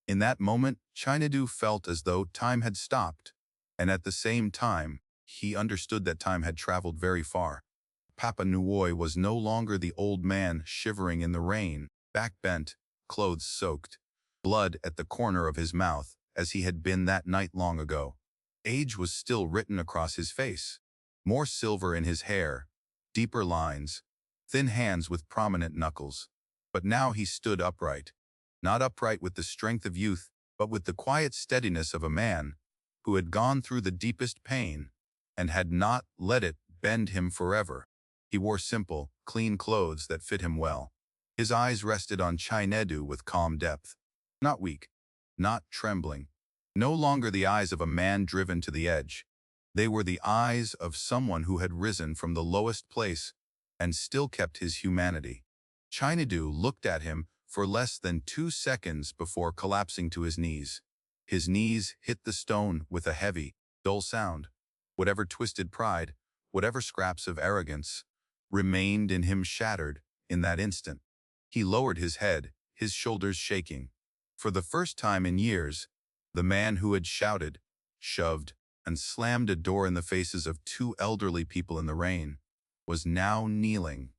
In that moment, Chinidu felt as though time had stopped, and at the same time, he understood that time had traveled very far. Papa Nuoi was no longer the old man shivering in the rain, back bent, clothes soaked, blood at the corner of his mouth, as he had been that night long ago. Age was still written across his face, more silver in his hair, deeper lines, thin hands with prominent knuckles. But now he stood upright, not upright with the strength of youth, but with the quiet steadiness of a man who had gone through the deepest pain and had not let it bend him forever. He wore simple, clean clothes that fit him well. His eyes rested on Chinedu with calm depth. Not weak, not trembling. No longer the eyes of a man driven to the edge. They were the eyes of someone who had risen from the lowest place and still kept his humanity. Chinedu looked at him for less than 2 seconds before collapsing to his knees. His knees hit the stone with a heavy, dull sound. Whatever twisted pride, whatever scraps of arrogance, remained in him shattered in that instant. He lowered his head, his shoulders shaking. For the first time in years, the man who had shouted, shoved, and slammed a door in the faces of 2 elderly people in the rain was now kneeling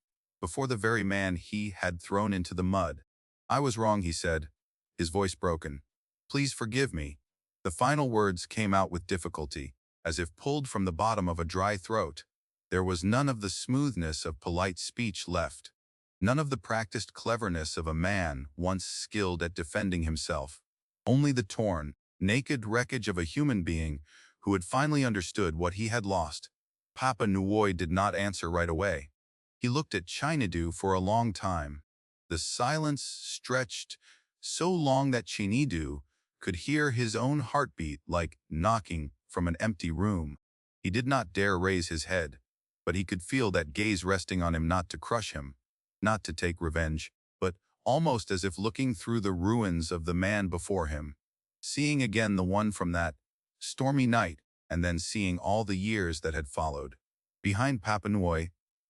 before the very man he had thrown into the mud. "I was wrong," he said, his voice broken. "Please forgive me." The final words came out with difficulty, as if pulled from the bottom of a dry throat. There was none of the smoothness of polite speech left, none of the practiced cleverness of a man once skilled at defending himself. Only the torn, naked wreckage of a human being who had finally understood what he had lost. Papa Nuoi did not answer right away. He looked at Chinedu for a long time. The silence stretched so long that Chinedu could hear his own heartbeat like knocking from an empty room. He did not dare raise his head, but he could feel that gaze resting on him, not to crush him, not to take revenge, but almost as if looking through the ruins of the man before him, seeing again the one from that stormy night and then seeing all the years that had followed. Behind Papanui,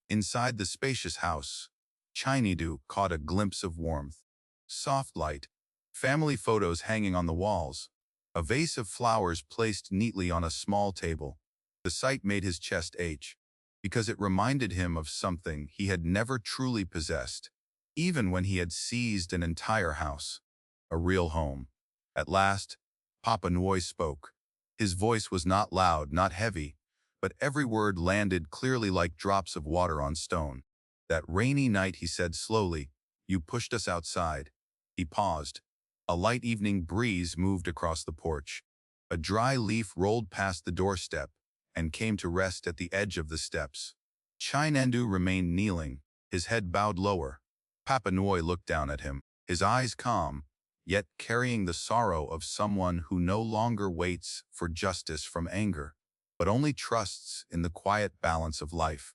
inside the spacious house, Chinidu caught a glimpse of warmth. Soft light, family photos hanging on the walls, a vase of flowers placed neatly on a small table. The sight made his chest ache, because it reminded him of something he had never truly possessed, even when he had seized an entire house, a real home. At last, Papa Nui spoke. His voice was not loud, not heavy, but every word landed clearly like drops of water on stone. That rainy night, he said slowly, you pushed us outside. He paused. A light evening breeze moved across the porch. A dry leaf rolled past the doorstep and came to rest at the edge of the steps. Chinendu remained kneeling, his head bowed lower. Papa Nui looked down at him, his eyes calm, yet carrying the sorrow of someone who no longer waits for justice from anger, but only trusts in the quiet balance of life.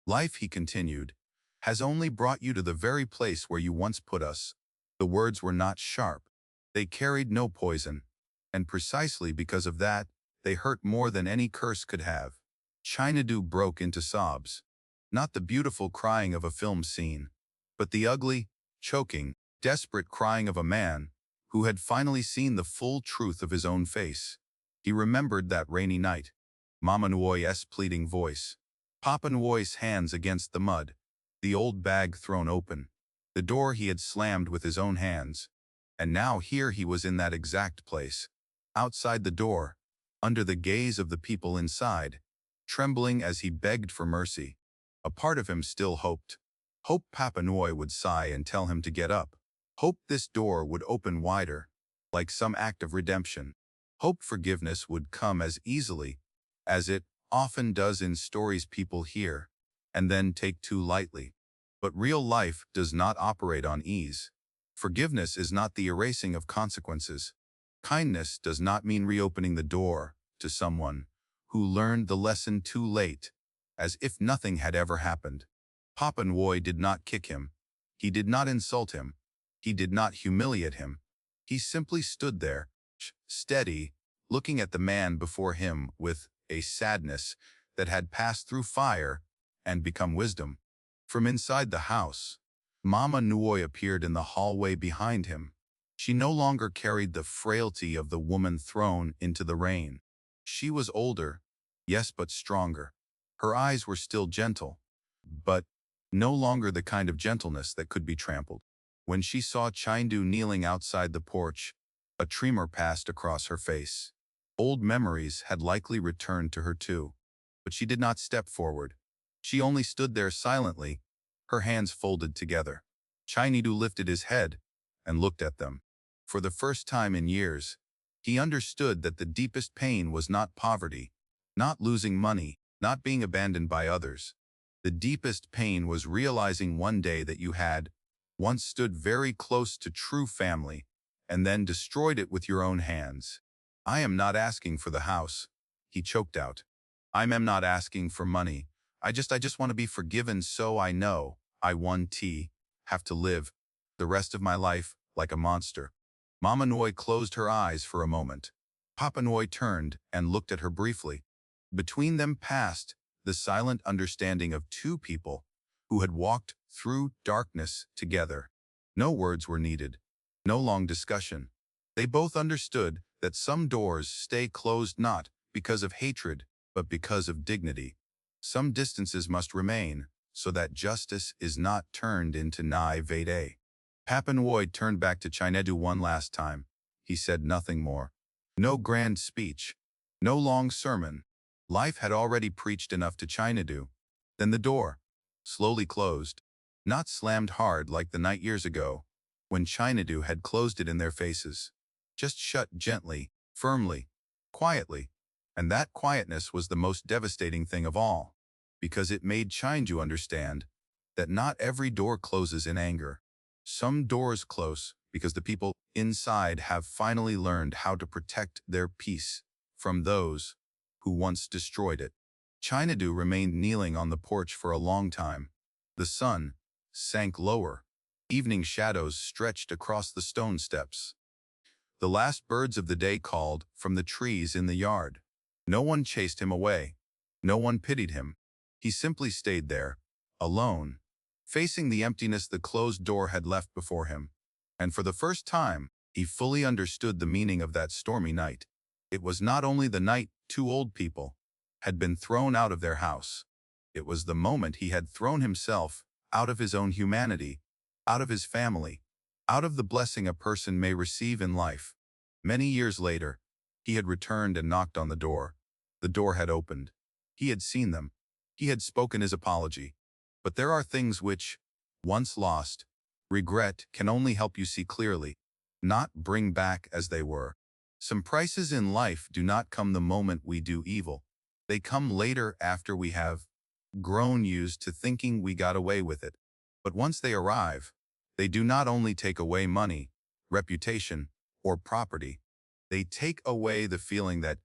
Life, he continued, has only brought you to the very place where you once put us. The words were not sharp. They carried no poison, and precisely because of that, they hurt more than any curse could have. Chinadu broke into sobs. Not the beautiful crying of a film scene, but the ugly, choking, desperate crying of a man who had finally seen the full truth of his own face. He remembered that rainy night, Mama Nuoy's pleading voice, Papa Nuoy's hands against the mud, the old bag thrown open, the door he had slammed with his own hands. And now here he was in that exact place, outside the door, under the gaze of the people inside, trembling as he begged for mercy. A part of him still hoped. Hope Papa Nui would sigh and tell him to get up. Hope this door would open wider, like some act of redemption. Hope forgiveness would come as easily as it often does in stories people hear and then take too lightly. But real life does not operate on ease. Forgiveness is not the erasing of consequences. Kindness does not mean reopening the door to someone who learned the lesson too late, as if nothing had ever happened. Papa Nui did not kick him. He did not insult him. He did not humiliate him. He simply stood there, steady, looking at the man before him with a sadness that had passed through fire and become wisdom. From inside the house, Mama Nui appeared in the hallway behind him. She no longer carried the frailty of the woman thrown into the rain. She was older, yes, but stronger. Her eyes were still gentle, but no longer the kind of gentleness that could be trampled. When she saw Chindu kneeling outside the porch, a tremor passed across her face. Old memories had likely returned to her too, but she did not step forward. She only stood there silently, her hands folded together. Chinidu lifted his head and looked at them. For the first time in years, he understood that the deepest pain was not poverty, not losing money, not being abandoned by others. The deepest pain was realizing one day that you had once stood very close to true family and then destroyed it with your own hands. I am not asking for the house, he choked out. I am not asking for money. I just want to be forgiven, so I know I have to live the rest of my life like a monster. Mama Nui closed her eyes for a moment. Papa Nui turned and looked at her briefly. Between them passed the silent understanding of two people who had walked through darkness together. No words were needed, no long discussion. They both understood that some doors stay closed not because of hatred, but because of dignity. Some distances must remain, so that justice is not turned into naivete. Papa Nui turned back to Chinedu one last time. He said nothing more. No grand speech, no long sermon. Life had already preached enough to Chinedu. Then the door slowly closed, not slammed hard like the night years ago, when Chinedu had closed it in their faces. Just shut gently, firmly, quietly. And that quietness was the most devastating thing of all, because it made Chinedu understand that not every door closes in anger. Some doors close because the people inside have finally learned how to protect their peace from those who once destroyed it. Chinedu remained kneeling on the porch for a long time. The sun sank lower. Evening shadows stretched across the stone steps. The last birds of the day called from the trees in the yard. No one chased him away. No one pitied him. He simply stayed there, alone, facing the emptiness the closed door had left before him. And for the first time, he fully understood the meaning of that stormy night. It was not only the night two old people had been thrown out of their house. It was the moment he had thrown himself out of his own humanity, out of his family, out of the blessing a person may receive in life. Many years later, he had returned and knocked on the door. The door had opened. He had seen them. He had spoken his apology. But there are things which, once lost, regret can only help you see clearly, not bring back as they were. Some prices in life do not come the moment we do evil. They come later after we have grown used to thinking we got away with it. But once they arrive, they do not only take away money, reputation, or property. They take away the feeling that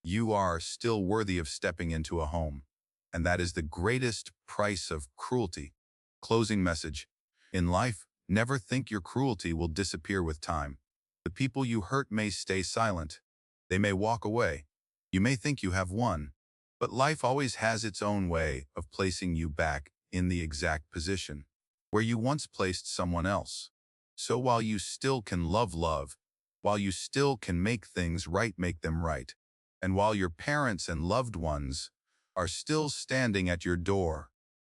you are still worthy of stepping into a home. And that is the greatest price of cruelty. Closing message. In life, never think your cruelty will disappear with time. The people you hurt may stay silent. They may walk away. You may think you have won. But life always has its own way of placing you back in the exact position where you once placed someone else. So while you still can love, while you still can make things right, make them right. And while your parents and loved ones are still standing at your door,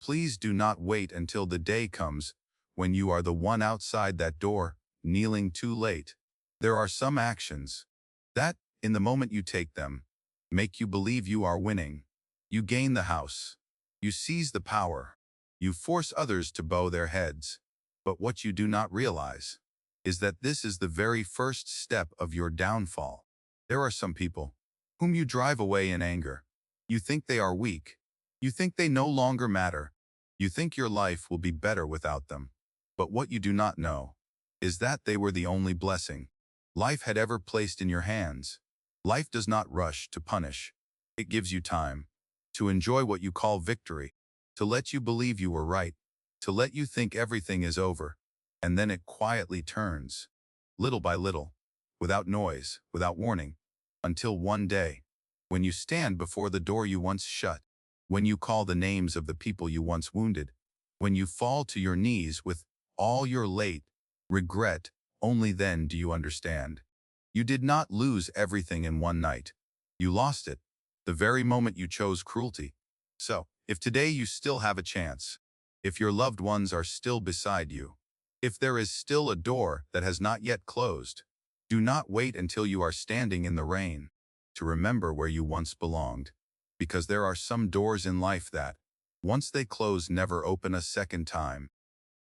please do not wait until the day comes when you are the one outside that door, kneeling too late. There are some actions that, in the moment you take them, make you believe you are winning. You gain the house. You seize the power. You force others to bow their heads. But what you do not realize is that this is the very first step of your downfall. There are some people whom you drive away in anger. You think they are weak. You think they no longer matter. You think your life will be better without them. But what you do not know is that they were the only blessing life had ever placed in your hands. Life does not rush to punish. It gives you time to enjoy what you call victory, to let you believe you were right, to let you think everything is over, and then it quietly turns, little by little, without noise, without warning, until one day, when you stand before the door you once shut, when you call the names of the people you once wounded, when you fall to your knees with all your late regret, only then do you understand. You did not lose everything in one night. You lost it the very moment you chose cruelty. So, if today you still have a chance, if your loved ones are still beside you, if there is still a door that has not yet closed, do not wait until you are standing in the rain to remember where you once belonged, because there are some doors in life that, once they close, never open a second time.